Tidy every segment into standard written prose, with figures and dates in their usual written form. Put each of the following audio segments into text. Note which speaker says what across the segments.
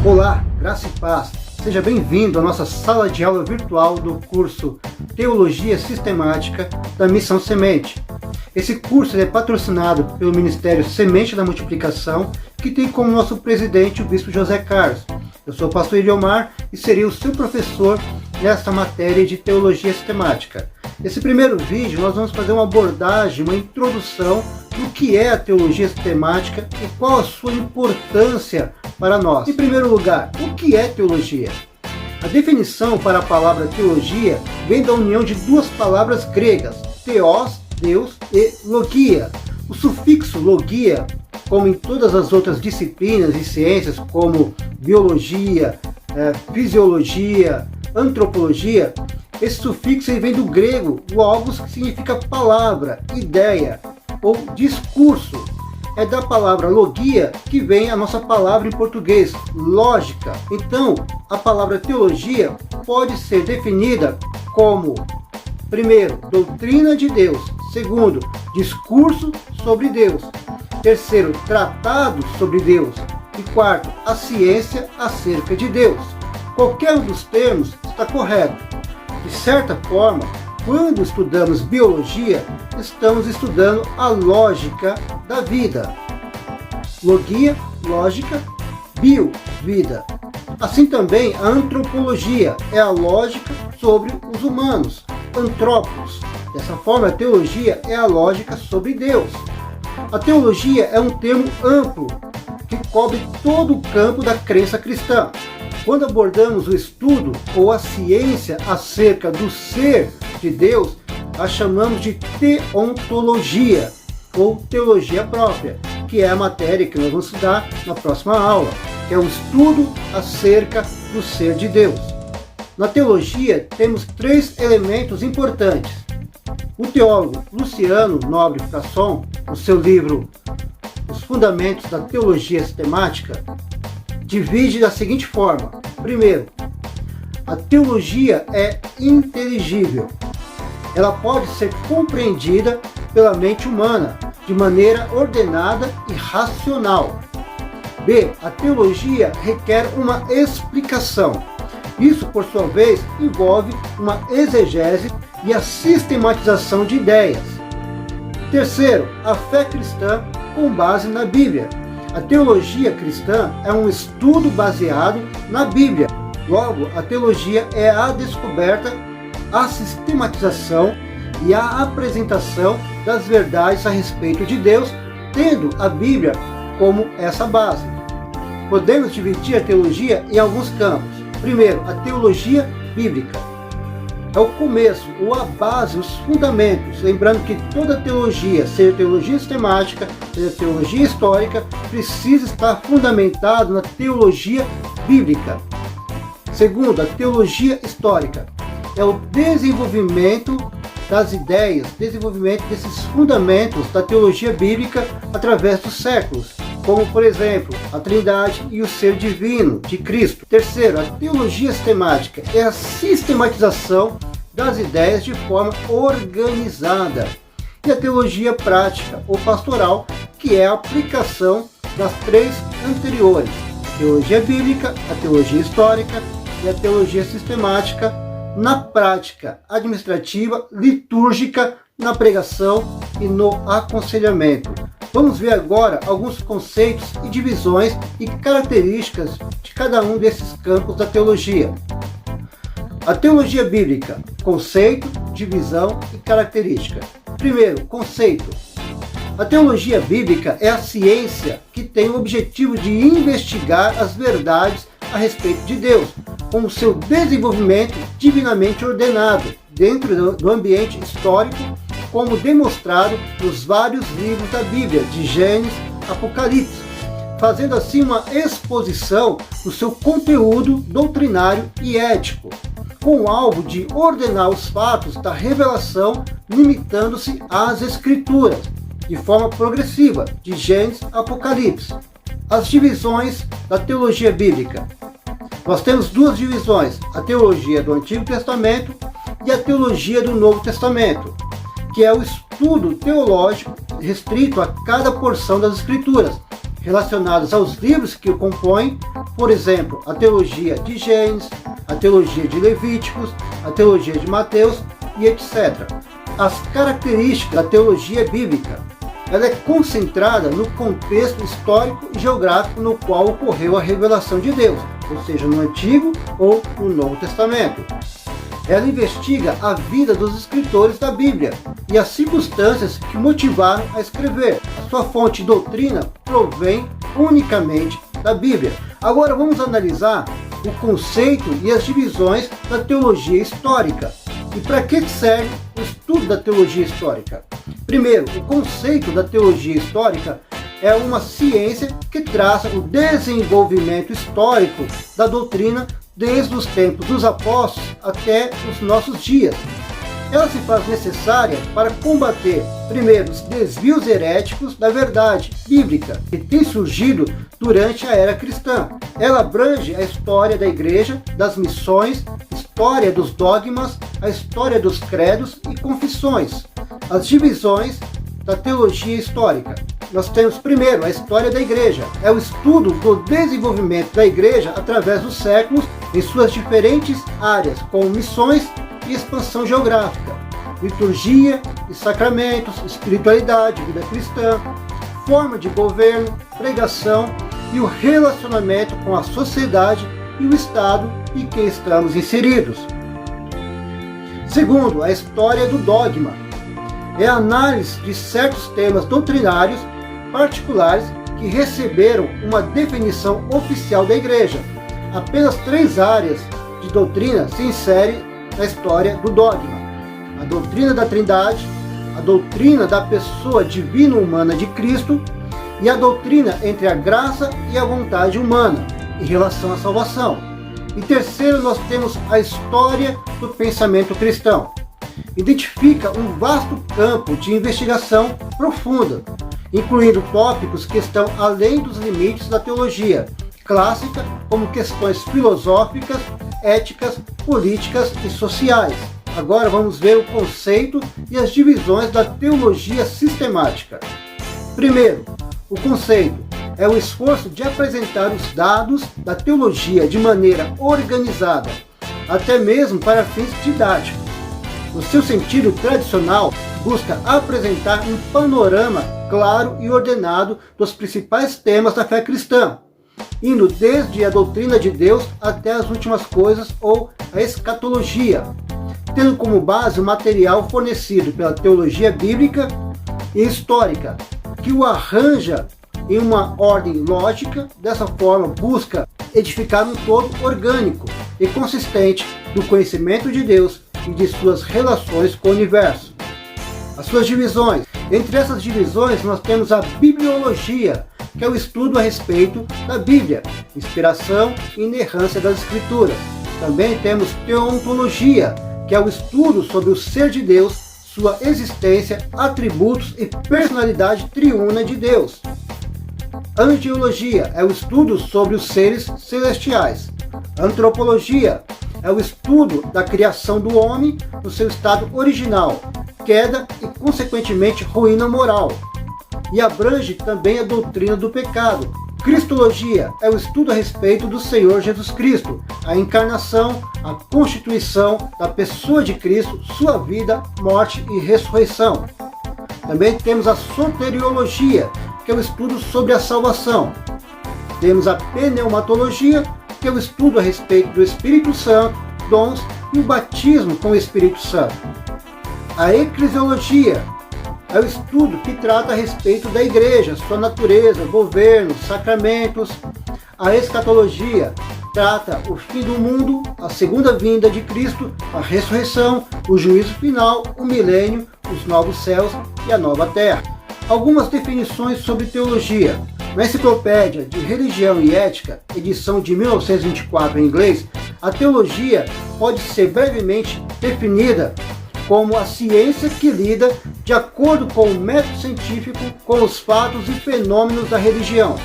Speaker 1: Olá, graça e paz. Seja bem-vindo à nossa sala de aula virtual do curso Teologia Sistemática da Missão Semente. Esse curso é patrocinado pelo Ministério Semente da Multiplicação, que tem como nosso presidente o Bispo José Carlos. Eu sou o pastor Eliomar e serei o seu professor nesta matéria de Teologia Sistemática. Nesse primeiro vídeo nós vamos fazer uma abordagem, uma introdução do que é a Teologia Sistemática e qual a sua importância para nós. Em primeiro lugar, o que é teologia? A definição para a palavra teologia vem da união de duas palavras gregas, theos, Deus, e logia. O sufixo logia, como em todas as outras disciplinas e ciências, como biologia, fisiologia, antropologia, esse sufixo vem do grego logos, que significa palavra, ideia ou discurso. É da palavra logia que vem a nossa palavra em português, lógica. Então, a palavra teologia pode ser definida como, primeiro, doutrina de Deus. Segundo, discurso sobre Deus. Terceiro, tratado sobre Deus. E quarto, a ciência acerca de Deus. Qualquer um dos termos está correto. De certa forma, quando estudamos biologia, estamos estudando a lógica da vida. Logia, lógica, bio, vida. Assim também a antropologia é a lógica sobre os humanos, antrópos. Dessa forma, a teologia é a lógica sobre Deus. A teologia é um termo amplo que cobre todo o campo da crença cristã. Quando abordamos o estudo ou a ciência acerca do ser de Deus, a chamamos de teontologia ou teologia própria, que é a matéria que nós vamos estudar na próxima aula, que é o estudo acerca do ser de Deus. Na teologia temos três elementos importantes. O teólogo Luciano Nobre Frasson, no seu livro Os Fundamentos da Teologia Sistemática, divide da seguinte forma. Primeiro, a teologia é inteligível. Ela pode ser compreendida pela mente humana de maneira ordenada e racional. B. A teologia requer uma explicação. Isso, por sua vez, envolve uma exegese e a sistematização de ideias. Terceiro, a fé cristã com base na Bíblia. A teologia cristã é um estudo baseado na Bíblia. Logo, a teologia é a descoberta, a sistematização e a apresentação das verdades a respeito de Deus, tendo a Bíblia como essa base. Podemos dividir a teologia em alguns campos. Primeiro, a teologia bíblica. É o começo, ou a base, os fundamentos. Lembrando que toda teologia, seja teologia sistemática, seja teologia histórica, precisa estar fundamentado na teologia bíblica. Segundo, a teologia histórica. É o desenvolvimento das ideias, desenvolvimento desses fundamentos da teologia bíblica através dos séculos, como, por exemplo, a Trindade e o ser divino de Cristo. Terceiro, a teologia sistemática é a sistematização das ideias de forma organizada. E a teologia prática ou pastoral, que é a aplicação das três anteriores: a teologia bíblica, a teologia histórica e a teologia sistemática, na prática administrativa, litúrgica, na pregação e no aconselhamento. Vamos ver agora alguns conceitos e divisões e características de cada um desses campos da teologia. A teologia bíblica: conceito, divisão e característica. Primeiro, conceito. A teologia bíblica é a ciência que tem o objetivo de investigar as verdades a respeito de Deus, com o seu desenvolvimento divinamente ordenado dentro do ambiente histórico, como demonstrado nos vários livros da Bíblia, de Gênesis a Apocalipse, fazendo assim uma exposição do seu conteúdo doutrinário e ético, com o alvo de ordenar os fatos da revelação, limitando-se às Escrituras, de forma progressiva, de Gênesis a Apocalipse. As divisões da teologia bíblica. Nós temos duas divisões: a teologia do Antigo Testamento e a teologia do Novo Testamento, que é o estudo teológico restrito a cada porção das Escrituras, relacionadas aos livros que o compõem, por exemplo, a teologia de Gênesis, a teologia de Levíticos, a teologia de Mateus e etc. As características da teologia bíblica. Ela é concentrada no contexto histórico e geográfico no qual ocorreu a revelação de Deus, ou seja, no Antigo ou no Novo Testamento. Ela investiga a vida dos escritores da Bíblia e as circunstâncias que motivaram a escrever. A sua fonte de doutrina provém unicamente da Bíblia. Agora vamos analisar o conceito e as divisões da teologia histórica. E para que serve o estudo da teologia histórica? Primeiro, o conceito da teologia histórica é uma ciência que traça o desenvolvimento histórico da doutrina desde os tempos dos apóstolos até os nossos dias. Ela se faz necessária para combater, primeiro, os desvios heréticos da verdade bíblica que tem surgido durante a era cristã. Ela abrange a história da igreja, das missões, história dos dogmas, a história dos credos e confissões. As divisões da teologia histórica. Nós temos primeiro a história da igreja. É o estudo do desenvolvimento da igreja através dos séculos em suas diferentes áreas, como missões e expansão geográfica, liturgia e sacramentos, espiritualidade, vida cristã, forma de governo, pregação e o relacionamento com a sociedade e o Estado em que estamos inseridos. Segundo, a história do dogma. É a análise de certos temas doutrinários particulares que receberam uma definição oficial da Igreja. Apenas 3 áreas de doutrina se inserem na história do dogma: a doutrina da Trindade, a doutrina da pessoa divino-humana de Cristo e a doutrina entre a graça e a vontade humana em relação à salvação. E terceiro, nós temos a história do pensamento cristão. Identifica um vasto campo de investigação profunda, incluindo tópicos que estão além dos limites da teologia clássica, como questões filosóficas, éticas, políticas e sociais. Agora vamos ver o conceito e as divisões da teologia sistemática. Primeiro, o conceito é o esforço de apresentar os dados da teologia de maneira organizada, até mesmo para fins didáticos. No seu sentido tradicional, busca apresentar um panorama claro e ordenado dos principais temas da fé cristã, indo desde a doutrina de Deus até as últimas coisas ou a escatologia, tendo como base o material fornecido pela teologia bíblica e histórica, que o arranja em uma ordem lógica. Dessa forma, busca edificar um todo orgânico e consistente do conhecimento de Deus e de suas relações com o universo. As suas divisões. Entre essas divisões, nós temos a bibliologia, que é o estudo a respeito da Bíblia, inspiração e inerrância das Escrituras. Também temos teontologia, que é o estudo sobre o ser de Deus, sua existência, atributos e personalidade triuna de Deus. Angiologia é o estudo sobre os seres celestiais. Antropologia é o estudo da criação do homem no seu estado original, queda e, consequentemente, ruína moral. E abrange também a doutrina do pecado. Cristologia é o estudo a respeito do Senhor Jesus Cristo, a encarnação, a constituição da pessoa de Cristo, sua vida, morte e ressurreição. Também temos a soteriologia, que é o estudo sobre a salvação. Temos a pneumatologia, que é o estudo a respeito do Espírito Santo, dons e o batismo com o Espírito Santo. A eclesiologia é o estudo que trata a respeito da igreja, sua natureza, governo, sacramentos. A escatologia trata o fim do mundo, a segunda vinda de Cristo, a ressurreição, o juízo final, o milênio, os novos céus e a nova terra. Algumas definições sobre teologia. Na Enciclopédia de Religião e Ética, edição de 1924 em inglês, a teologia pode ser brevemente definida como a ciência que lida de acordo com o método científico com os fatos e fenômenos da religião,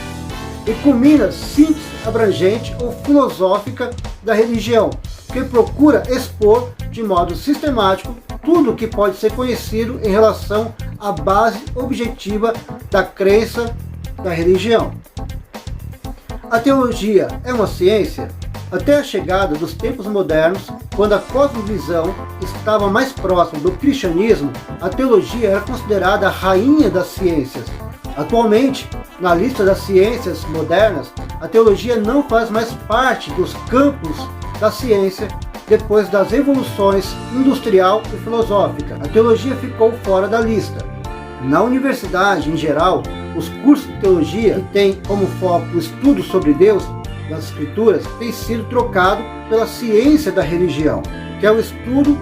Speaker 1: e culmina síntese abrangente ou filosófica da religião, que procura expor de modo sistemático tudo o que pode ser conhecido em relação à base objetiva da crença da religião. A teologia é uma ciência? Até a chegada dos tempos modernos, quando a cosmovisão estava mais próxima do cristianismo, a teologia era considerada a rainha das ciências. Atualmente, na lista das ciências modernas, a teologia não faz mais parte dos campos da ciência depois das evoluções industrial e filosófica. A teologia ficou fora da lista. Na universidade, em geral, os cursos de teologia, que têm como foco o estudo sobre Deus nas Escrituras, têm sido trocados pela ciência da religião, que é o estudo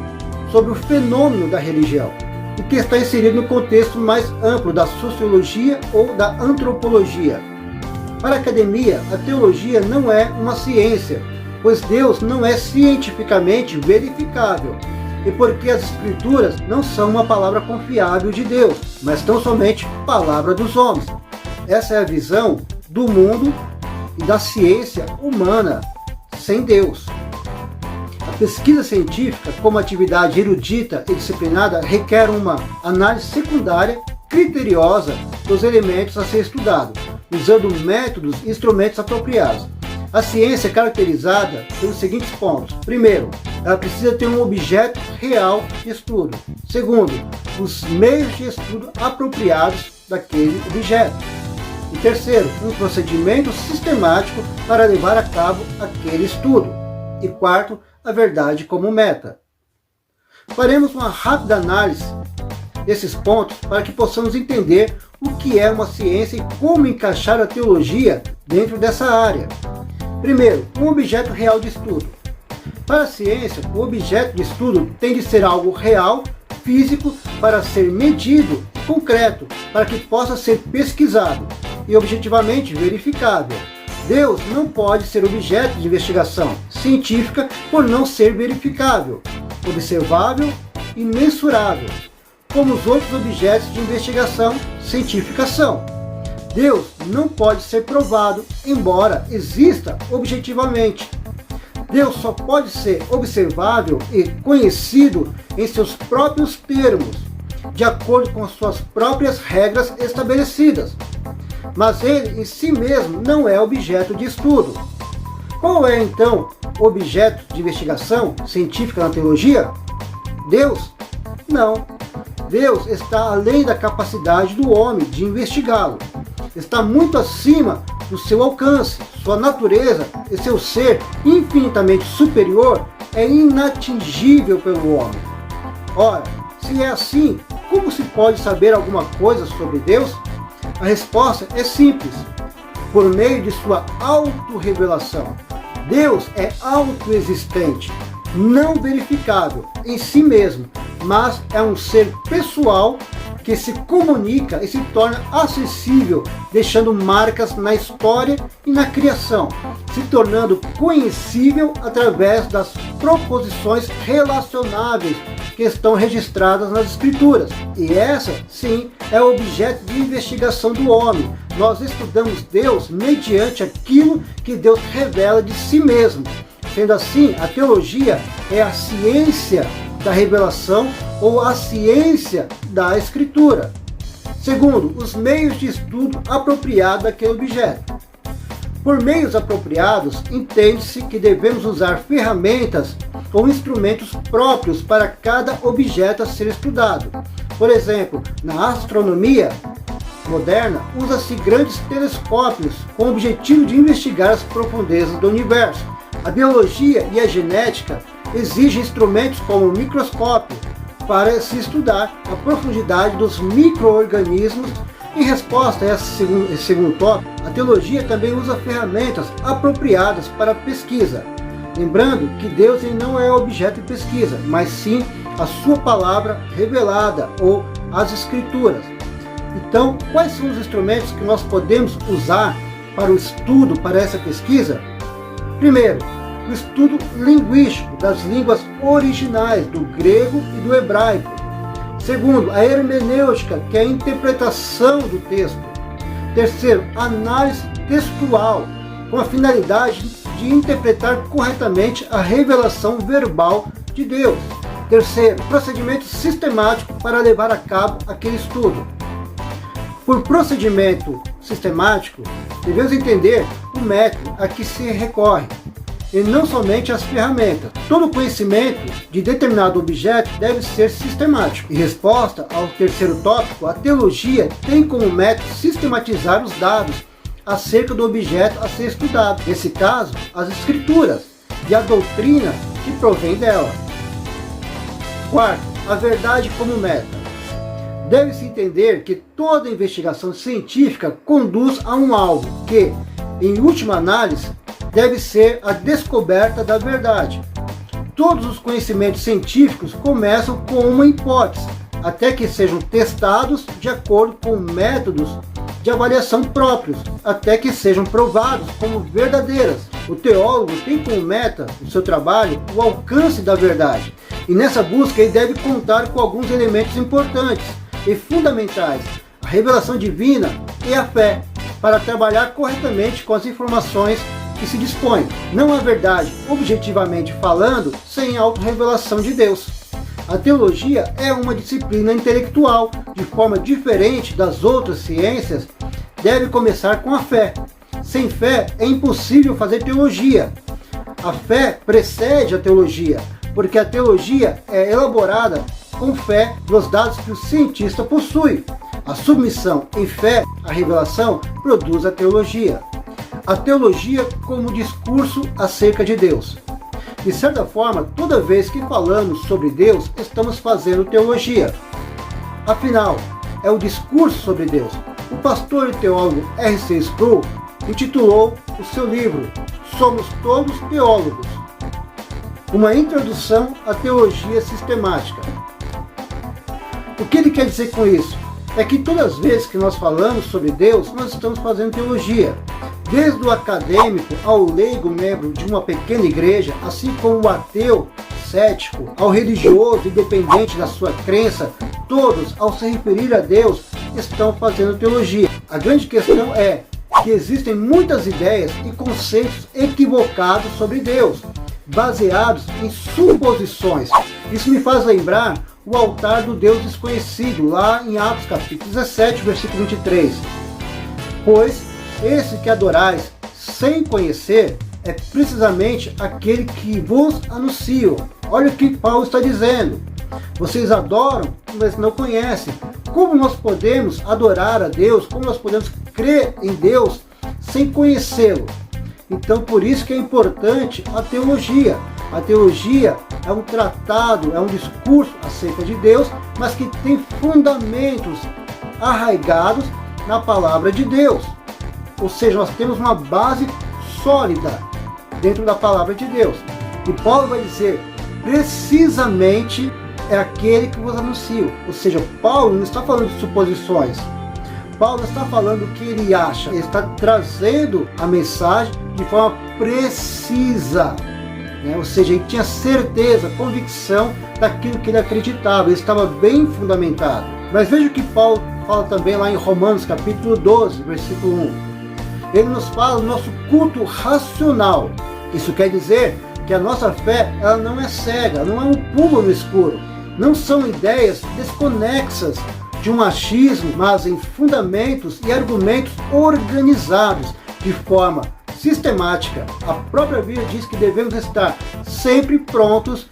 Speaker 1: sobre o fenômeno da religião, e que está inserido no contexto mais amplo da sociologia ou da antropologia. Para a academia, a teologia não é uma ciência, pois Deus não é cientificamente verificável, e porque as Escrituras não são uma palavra confiável de Deus, mas tão somente palavra dos homens. Essa é a visão do mundo e da ciência humana sem Deus. A pesquisa científica, como atividade erudita e disciplinada, requer uma análise secundária criteriosa dos elementos a ser estudado, usando métodos e instrumentos apropriados. A ciência é caracterizada pelos seguintes pontos. Primeiro, ela precisa ter um objeto real de estudo. Segundo, os meios de estudo apropriados daquele objeto. E terceiro, um procedimento sistemático para levar a cabo aquele estudo. E quarto, a verdade como meta. Faremos uma rápida análise desses pontos para que possamos entender o que é uma ciência e como encaixar a teologia dentro dessa área. Primeiro, um objeto real de estudo. Para a ciência, o objeto de estudo tem de ser algo real, físico, para ser medido, concreto, para que possa ser pesquisado e objetivamente verificável. Deus não pode ser objeto de investigação científica por não ser verificável, observável e mensurável, como os outros objetos de investigação científica são. Deus não pode ser provado, embora exista objetivamente. Deus só pode ser observável e conhecido em seus próprios termos, de acordo com suas próprias regras estabelecidas. Mas ele em si mesmo não é objeto de estudo. Qual é então o objeto de investigação científica na teologia? Deus? Não. Deus está além da capacidade do homem de investigá-lo. Está muito acima do seu alcance. Sua natureza e seu ser infinitamente superior é inatingível pelo homem. Ora, se é assim, como se pode saber alguma coisa sobre Deus? A resposta é simples: por meio de sua autorrevelação. Deus é autoexistente, não verificável em si mesmo, mas é um ser pessoal que se comunica e se torna acessível, deixando marcas na história e na criação, se tornando conhecível através das proposições relacionáveis que estão registradas nas Escrituras. E essa, sim, é o objeto de investigação do homem. Nós estudamos Deus mediante aquilo que Deus revela de si mesmo. Sendo assim, a teologia é a ciência da revelação ou a ciência da Escritura. Segundo, os meios de estudo apropriados daquele objeto. Por meios apropriados, entende-se que devemos usar ferramentas ou instrumentos próprios para cada objeto a ser estudado. Por exemplo, na astronomia moderna, usa-se grandes telescópios com o objetivo de investigar as profundezas do universo. A biologia e a genética exigem instrumentos como o microscópio para se estudar a profundidade dos micro-organismos. Em resposta a esse segundo tópico, a teologia também usa ferramentas apropriadas para a pesquisa. Lembrando que Deus não é objeto de pesquisa, mas sim a sua palavra revelada ou as Escrituras. Então, quais são os instrumentos que nós podemos usar para o estudo, para essa pesquisa? Primeiro, o estudo linguístico das línguas originais, do grego e do hebraico. Segundo, a hermenêutica, que é a interpretação do texto. Terceiro, análise textual, com a finalidade de interpretar corretamente a revelação verbal de Deus. Terceiro, procedimento sistemático para levar a cabo aquele estudo. Por procedimento sistemático, devemos entender o método a que se recorre, e não somente as ferramentas. Todo conhecimento de determinado objeto deve ser sistemático. Em resposta ao terceiro tópico, a teologia tem como método sistematizar os dados acerca do objeto a ser estudado. Nesse caso, as escrituras e a doutrina que provém dela. Quarto, a verdade como meta. Deve-se entender que toda investigação científica conduz a um alvo que, em última análise, deve ser a descoberta da verdade. Todos os conhecimentos científicos começam com uma hipótese, até que sejam testados de acordo com métodos de avaliação próprios, até que sejam provados como verdadeiras. O teólogo tem como meta do seu trabalho o alcance da verdade, e nessa busca ele deve contar com alguns elementos importantes e fundamentais: a revelação divina e a fé, para trabalhar corretamente com as informações que se dispõe. Não há verdade, objetivamente falando, sem a autorrevelação de Deus. A teologia é uma disciplina intelectual, de forma diferente das outras ciências, deve começar com a fé. Sem fé é impossível fazer teologia. A fé precede a teologia, porque a teologia é elaborada com fé nos dados que o cientista possui. A submissão em fé à revelação produz a teologia. A teologia como discurso acerca de Deus. De certa forma, toda vez que falamos sobre Deus, estamos fazendo teologia. Afinal, é o discurso sobre Deus. O pastor e teólogo R.C. Sproul intitulou o seu livro Somos Todos Teólogos, uma introdução à teologia sistemática. O que ele quer dizer com isso? É que todas as vezes que nós falamos sobre Deus, nós estamos fazendo teologia. Desde o acadêmico ao leigo membro de uma pequena igreja, assim como o ateu, cético, ao religioso independente da sua crença, todos, ao se referir a Deus, estão fazendo teologia. A grande questão é que existem muitas ideias e conceitos equivocados sobre Deus, baseados em suposições. Isso me faz lembrar o altar do Deus desconhecido, lá em Atos capítulo 17, versículo 23. Pois esse que adorais sem conhecer é precisamente aquele que vos anuncio. Olha o que Paulo está dizendo. Vocês adoram, mas não conhecem. Como nós podemos adorar a Deus? Como nós podemos crer em Deus sem conhecê-lo? Então, por isso que é importante a teologia. A teologia é um tratado, é um discurso acerca de Deus, mas que tem fundamentos arraigados na palavra de Deus. Ou seja, nós temos uma base sólida dentro da palavra de Deus. E Paulo vai dizer, precisamente é aquele que vos anuncio. Ou seja, Paulo não está falando de suposições. Paulo está falando o que ele acha. Ele está trazendo a mensagem de forma precisa. Ou seja, ele tinha certeza, convicção daquilo que ele acreditava. Ele estava bem fundamentado. Mas veja o que Paulo fala também lá em Romanos capítulo 12, versículo 1. Ele nos fala do nosso culto racional. Isso quer dizer que a nossa fé ela não é cega, não é um pulo no escuro. Não são ideias desconexas de um achismo, mas em fundamentos e argumentos organizados de forma sistemática. A própria Bíblia diz que devemos estar sempre prontos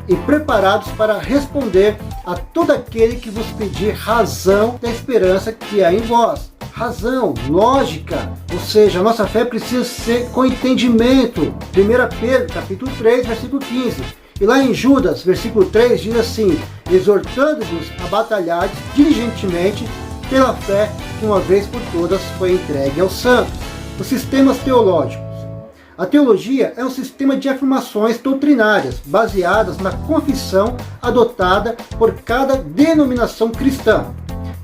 Speaker 1: e preparados para responder a todo aquele que vos pedir razão da esperança que há em vós. Razão, lógica, ou seja, a nossa fé precisa ser com entendimento. 1 Pedro, capítulo 3, versículo 15. E lá em Judas, versículo 3, diz assim, exortando-vos a batalhar diligentemente pela fé que uma vez por todas foi entregue aos santos. Os sistemas teológicos. A teologia é um sistema de afirmações doutrinárias baseadas na confissão adotada por cada denominação cristã.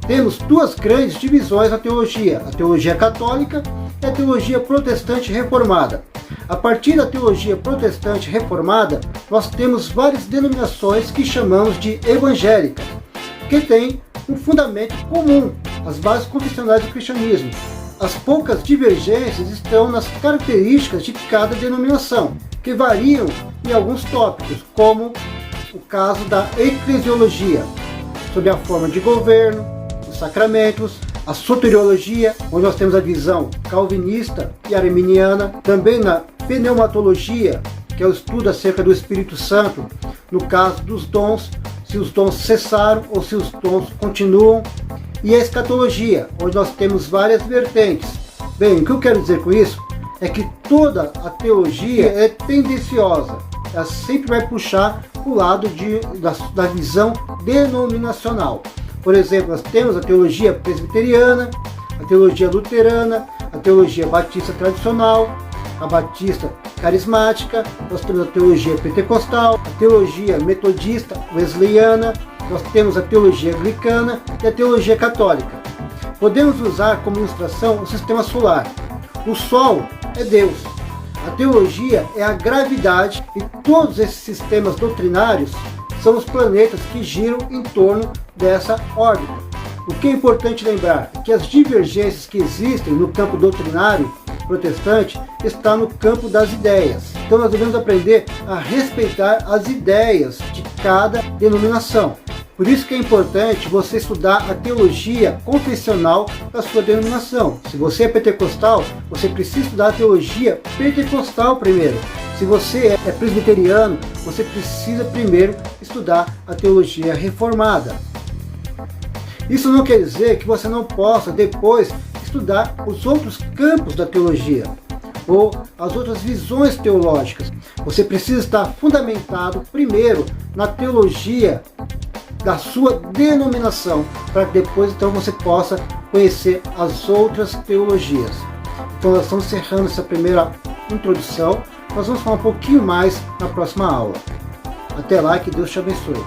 Speaker 1: Temos duas grandes divisões na teologia, a teologia católica e a teologia protestante reformada. A partir da teologia protestante reformada, nós temos várias denominações que chamamos de evangélica, que têm um fundamento comum, as bases confessionais do cristianismo. As poucas divergências estão nas características de cada denominação, que variam em alguns tópicos, como o caso da eclesiologia, sobre a forma de governo, os sacramentos, a soteriologia, onde nós temos a visão calvinista e arminiana, também na pneumatologia, que é o estudo acerca do Espírito Santo, no caso dos dons, se os dons cessaram ou se os dons continuam, e a escatologia, onde nós temos várias vertentes. Bem, o que eu quero dizer com isso é que toda a teologia é tendenciosa, ela sempre vai puxar o lado da visão denominacional. Por exemplo, nós temos a teologia presbiteriana, a teologia luterana, a teologia batista tradicional, a batista carismática, nós temos a teologia pentecostal, a teologia metodista wesleyana, nós temos a teologia anglicana e a teologia católica. Podemos usar como ilustração o sistema solar. O Sol é Deus. A teologia é a gravidade e todos esses sistemas doutrinários são os planetas que giram em torno dessa órbita. O que é importante lembrar é que as divergências que existem no campo doutrinário protestante está no campo das ideias. Então nós devemos aprender a respeitar as ideias de cada denominação. Por isso que é importante você estudar a teologia confessional da sua denominação. Se você é pentecostal, você precisa estudar a teologia pentecostal primeiro. Se você é presbiteriano, você precisa primeiro estudar a teologia reformada. Isso não quer dizer que você não possa depois estudar os outros campos da teologia ou as outras visões teológicas. Você precisa estar fundamentado primeiro na teologia da sua denominação, para que depois então você possa conhecer as outras teologias. Então nós estamos encerrando essa primeira introdução, nós vamos falar um pouquinho mais na próxima aula. Até lá, que Deus te abençoe.